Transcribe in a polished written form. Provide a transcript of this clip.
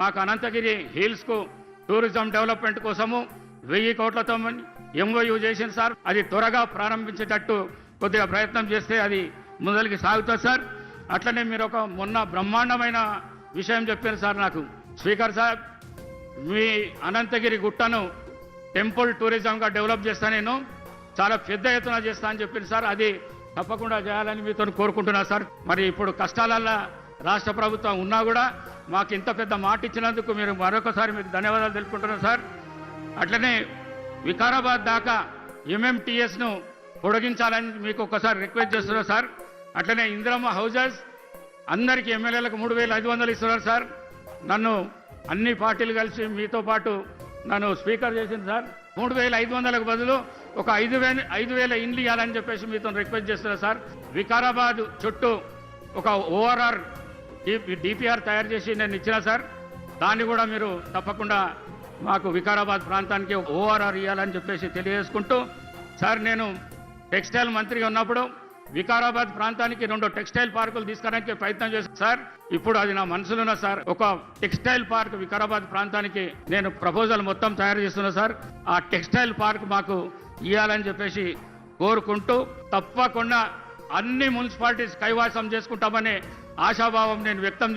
మాకు Anantagiri హిల్స్కు tourism development కోసము 1000 కోట్లతో ఎంఓయూ చేసింది సార్. అది త్వరగా ప్రారంభించేటట్టు కొద్దిగా ప్రయత్నం చేస్తే అది ముందరికి సాగుతుంది సార్. అట్లనే మీరు ఒక మొన్న బ్రహ్మాండమైన విషయం చెప్పారు సార్ నాకు. స్పీకర్ సార్, మీ అనంతగిరి గుట్టను టెంపుల్ టూరిజంగా డెవలప్ చేస్తా, నేను చాలా పెద్ద ఎత్తున చేస్తా అని చెప్పింది సార్. అది తప్పకుండా చేయాలని మీతో కోరుకుంటున్నా సార్. మరి ఇప్పుడు కష్టాలల్లో రాష్ట్ర ప్రభుత్వం ఉన్నా కూడా మాకు ఇంత పెద్ద మాట ఇచ్చినందుకు మీరు మరొకసారి మీకు ధన్యవాదాలు తెలుపుకుంటున్నాను సార్. అట్లనే వికారాబాద్ దాకా ఎంఎంటీఎస్ను పొడిగించాలని మీకు ఒకసారి రిక్వెస్ట్ చేస్తున్నా సార్. అట్లనే ఇందిరమ్మ హౌజెస్ అందరికీ ఎమ్మెల్యేలకు 3500 ఇస్తున్నారు సార్. నన్ను అన్ని పార్టీలు కలిసి మీతో పాటు నన్ను స్పీకర్ చేసింది సార్. 3500కు బదులు ఒక 5000 ఇండ్లు ఇవ్వాలని చెప్పేసి మీతో రిక్వెస్ట్ చేస్తున్నా సార్. వికారాబాద్ చుట్టూ ఒక ఓఆర్ఆర్ డిపిఆర్ తయారు చేసి నేను ఇచ్చిన సార్. దాన్ని కూడా మీరు తప్పకుండా మాకు వికారాబాద్ ప్రాంతానికి ఓఆర్ఆర్ ఇవ్వాలని చెప్పేసి తెలియజేసుకుంటూ సార్, నేను టెక్స్టైల్ మంత్రిగా ఉన్నప్పుడు వికారాబాద్ ప్రాంతానికి 2 టెక్స్టైల్ పార్కులు తీసుకురావడానికి ప్రయత్నం చేశాను సార్. ఇప్పుడు అది నా మనసులో ఉన్న సార్. ఒక టెక్స్టైల్ పార్క్ వికారాబాద్ ప్రాంతానికి నేను ప్రపోజల్ మొత్తం తయారు చేస్తున్నా సార్. ఆ టెక్స్టైల్ పార్క్ మాకు ఇవ్వాలని చెప్పేసి కోరుకుంటూ తప్పకుండా అన్ని మున్సిపాలిటీస్ కైవాసం చేసుకుంటామనే ఆశాభావం నేను వ్యక్తం